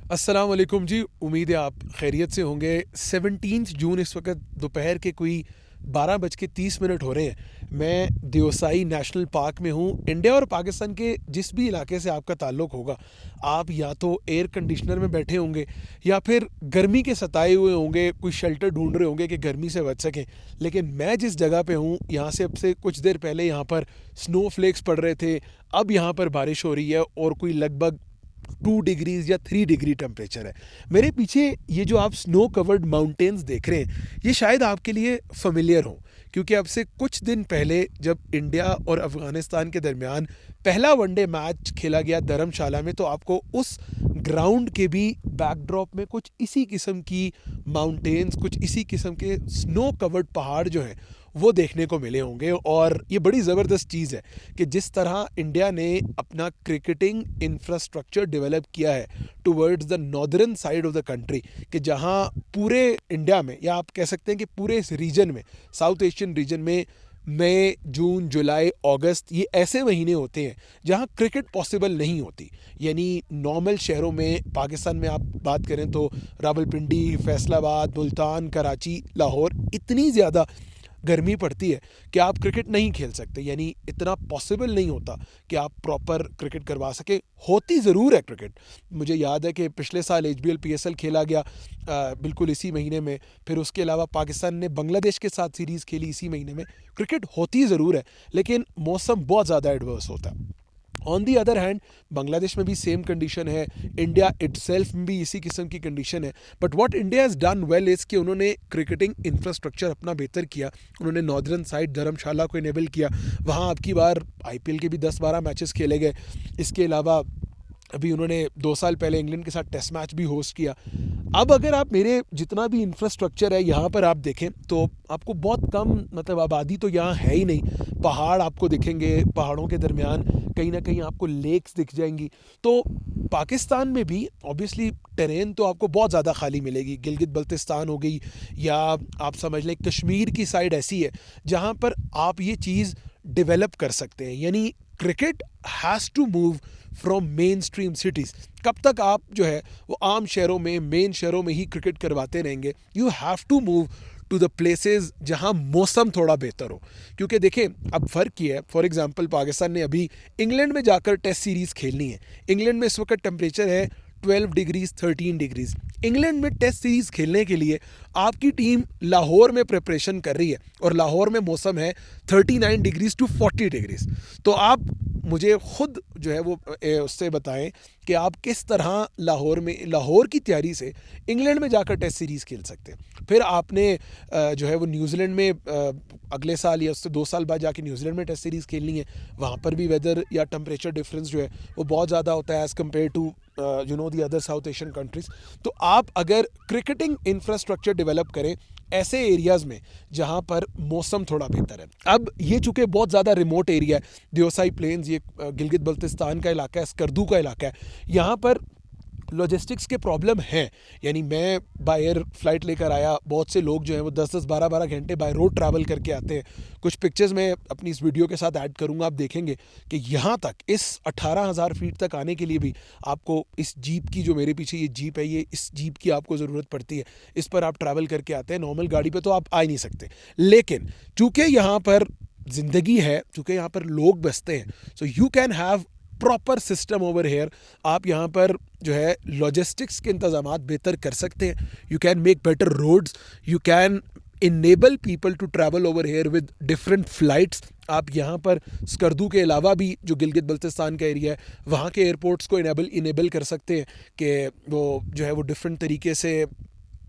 अस्सलाम वालेकुम जी। उम्मीद है आप खैरियत से होंगे। 17 जून इस वक्त दोपहर के कोई 12:30 हो रहे हैं। मैं देओसाई नेशनल पार्क में हूँ। इंडिया और पाकिस्तान के जिस भी इलाके से आपका ताल्लुक़ होगा, आप या तो एयर कंडीशनर में बैठे होंगे या फिर गर्मी के सताए हुए होंगे, कोई शेल्टर ढूंढ रहे होंगे कि गर्मी से बच सकें। लेकिन मैं जिस जगह पे हूँ, यहाँ से अब से कुछ देर पहले यहाँ पर स्नो फ्लेक्स पड़ रहे थे। अब यहाँ पर बारिश हो रही है और कोई लगभग 2 डिग्रीज या 3 डिग्री टेम्परेचर है। मेरे पीछे ये जो आप स्नो कवर्ड माउंटेन्स देख रहे हैं, ये शायद आपके लिए फेमिलियर हो, क्योंकि अब से कुछ दिन पहले जब इंडिया और अफ़गानिस्तान के दरमियान पहला वनडे मैच खेला गया धर्मशाला में, तो आपको उस ग्राउंड के भी बैकड्रॉप में कुछ इसी किस्म की माउंटेन्स, कुछ इसी किस्म के स्नो कवर्ड पहाड़ जो हैं वो देखने को मिले होंगे। और ये बड़ी ज़बरदस्त चीज़ है कि जिस तरह इंडिया ने अपना क्रिकेटिंग इंफ्रास्ट्रक्चर डेवलप किया है towards the northern side of the country, कि जहां पूरे इंडिया में, या आप कह सकते हैं कि पूरे इस रीजन में, साउथ एशियन रीजन में, मई, जून, जुलाई, अगस्त, ये ऐसे महीने होते हैं जहां क्रिकेट पॉसिबल नहीं होती। यानी नॉर्मल शहरों में, पाकिस्तान में आप बात करें तो रावलपिंडी, फैसलाबाद, मुल्तान, कराची, लाहौर, इतनी ज़्यादा गर्मी पड़ती है कि आप क्रिकेट नहीं खेल सकते। यानी इतना पॉसिबल नहीं होता कि आप प्रॉपर क्रिकेट करवा सके। होती ज़रूर है क्रिकेट। मुझे याद है कि पिछले साल एचबीएल पीएसएल खेला गया बिल्कुल इसी महीने में। फिर उसके अलावा पाकिस्तान ने बांग्लादेश के साथ सीरीज़ खेली इसी महीने में। क्रिकेट होती ज़रूर है, लेकिन मौसम बहुत ज़्यादा एडवर्स होता है। On the other hand, Bangladesh में भी सेम कंडीशन है, इंडिया इटसेल्फ में भी इसी किस्म की कंडीशन है। But what India has done well is कि उन्होंने क्रिकेटिंग इंफ्रास्ट्रक्चर अपना बेहतर किया। उन्होंने नॉर्दर्न साइड धर्मशाला को इनेबल किया। वहाँ अब की बार आईपीएल के भी 10-12 मैचेस खेले गए। इसके अलावा अभी उन्होंने 2 साल पहले इंग्लैंड के साथ टेस्ट मैच भी होस्ट किया। अब अगर आप मेरे जितना भी इंफ्रास्ट्रक्चर है यहाँ पर आप देखें, तो आपको बहुत कम, मतलब आबादी तो यहाँ है ही नहीं। पहाड़ आपको दिखेंगे, पहाड़ों के दरमियान कहीं ना कहीं आपको लेक्स दिख जाएंगी। तो पाकिस्तान में भी ऑब्वियसली टेरेन तो आपको बहुत ज़्यादा खाली मिलेगी। गिलगित बल्तिस्तान हो गई, या आप समझ लें कश्मीर की साइड ऐसी है जहाँ पर आप ये चीज़ डेवलप कर सकते हैं। यानी cricket has to move from mainstream cities. कब तक आप जो है वो आम शहरों में, मेन शहरों में ही क्रिकेट करवाते रहेंगे? You have to move to the places जहां मौसम थोड़ा बेहतर हो। क्योंकि देखें, अब फ़र्क ये है, फॉर एग्जांपल पाकिस्तान ने अभी इंग्लैंड में जाकर टेस्ट सीरीज़ खेलनी है। इंग्लैंड में इस वक्त टेम्परेचर है 12 डिग्रीज, 13 डिग्रीज। इंग्लैंड में टेस्ट सीरीज़ खेलने के लिए आपकी टीम लाहौर में प्रिपरेशन कर रही है, और लाहौर में मौसम है 39 डिग्रीज टू 40 डिग्रीज। तो आप मुझे खुद जो है वो उससे बताएं कि आप किस तरह लाहौर में, लाहौर की तैयारी से इंग्लैंड में जाकर टेस्ट सीरीज़ खेल सकते हैं। फिर आपने जो है वो न्यूजीलैंड में अगले साल या उससे 2 साल बाद जाके न्यूजीलैंड में टेस्ट सीरीज़ खेलनी है। वहाँ पर भी वेदर या टेम्परेचर डिफरेंस जो है वो बहुत ज़्यादा होता है as compare to the other South Asian countries. तो आप अगर क्रिकेटिंग इंफ्रास्ट्रक्चर डेवलप करें ऐसे एरियाज़ में जहाँ पर मौसम थोड़ा बेहतर है। अब ये चूँकि बहुत ज़्यादा रिमोट एरिया है, देओसाई प्लेन्स, ये गिलगित बल्तिस्तान का इलाका है, स्कर्दू का इलाका है, यहाँ पर लॉजिस्टिक्स के प्रॉब्लम हैं। यानी मैं बाय एयर फ्लाइट लेकर आया, बहुत से लोग जो हैं वो 10-10, 12-12 घंटे बाय रोड ट्रैवल करके आते हैं। कुछ पिक्चर्स मैं अपनी इस वीडियो के साथ ऐड करूंगा, आप देखेंगे कि यहाँ तक, इस 18,000 फीट तक आने के लिए भी आपको इस जीप की, जो मेरे पीछे ये जीप है, ये इस जीप की आपको ज़रूरत पड़ती है। इस पर आप ट्रैवल करके आते हैं। नॉर्मल गाड़ी पर तो आप आ ही नहीं सकते। लेकिन चूँकि यहाँ पर ज़िंदगी है, चूँकि यहाँ पर लोग बसते हैं, so you can have proper system over here. आप यहाँ पर जो है लॉजिस्टिक्स के इंतजामात बेहतर कर सकते हैं। You can make better roads, you can enable people to travel over here with different flights. आप यहाँ पर स्कर्दू के अलावा भी जो गिलगित बल्तिस्तान का एरिया है, वहाँ के एयरपोर्ट्स को इनेबल कर सकते हैं कि वो जो है वो डिफरेंट तरीके से,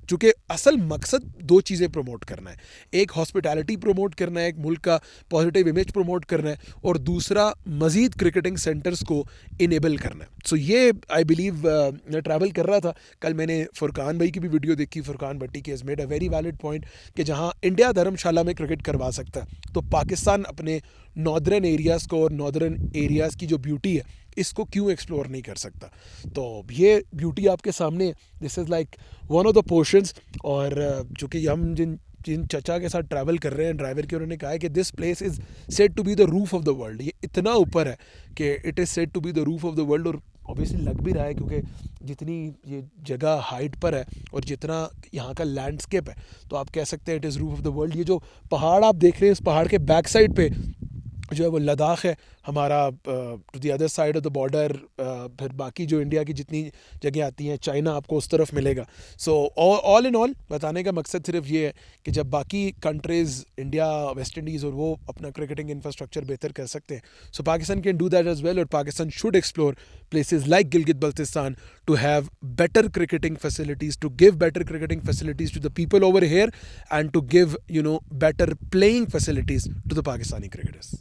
चूँकि असल मकसद 2 चीज़ें प्रमोट करना है। एक हॉस्पिटैलिटी प्रमोट करना है, एक मुल्क का पॉजिटिव इमेज प्रमोट करना है, और दूसरा मज़ीद क्रिकेटिंग सेंटर्स को इनेबल करना है। सो ये आई बिलीव, मैं ट्रैवल कर रहा था कल, मैंने फुरकान भाई की भी वीडियो देखी, फुरकान भट्टी की, has made a very valid point कि जहाँ इंडिया धर्मशाला में क्रिकेट करवा सकता है, तो पाकिस्तान अपने नॉर्दर्न एरियाज़ को और नॉर्दर्न एरियाज़ की जो ब्यूटी है इसको क्यों एक्सप्लोर नहीं कर सकता। तो ये ब्यूटी आपके सामने, this is like one of the portions. और चूँकि हम जिन जिन चचा के साथ ट्रैवल कर रहे हैं, ड्राइवर के, उन्होंने कहा है कि this place is said to be the roof of the world. ये इतना ऊपर है कि it is said to be the roof of the world. और ऑब्वियसली लग भी रहा है, क्योंकि जितनी ये जगह हाइट पर है और जितना यहाँ का लैंडस्केप है, तो आप कह सकते हैं it is roof of the world. ये जो पहाड़ आप देख रहे हैं, इस पहाड़ के बैक साइड पे जो है वो लद्दाख है हमारा, to the other side of the border. फिर बाकी जो इंडिया की जितनी जगह आती हैं, चाइना आपको उस तरफ मिलेगा। सो ऑल इन ऑल बताने का मकसद सिर्फ ये है कि जब बाकी कंट्रीज़, इंडिया, वेस्ट इंडीज़ और वो अपना क्रिकेटिंग इंफ्रास्ट्रक्चर बेहतर कर सकते हैं, so Pakistan can do that as well. और Pakistan should explore places like Gilgit Baltistan to have better cricketing facilities, to give better cricketing facilities to the people over here, and to give better playing facilities to the Pakistani cricketers.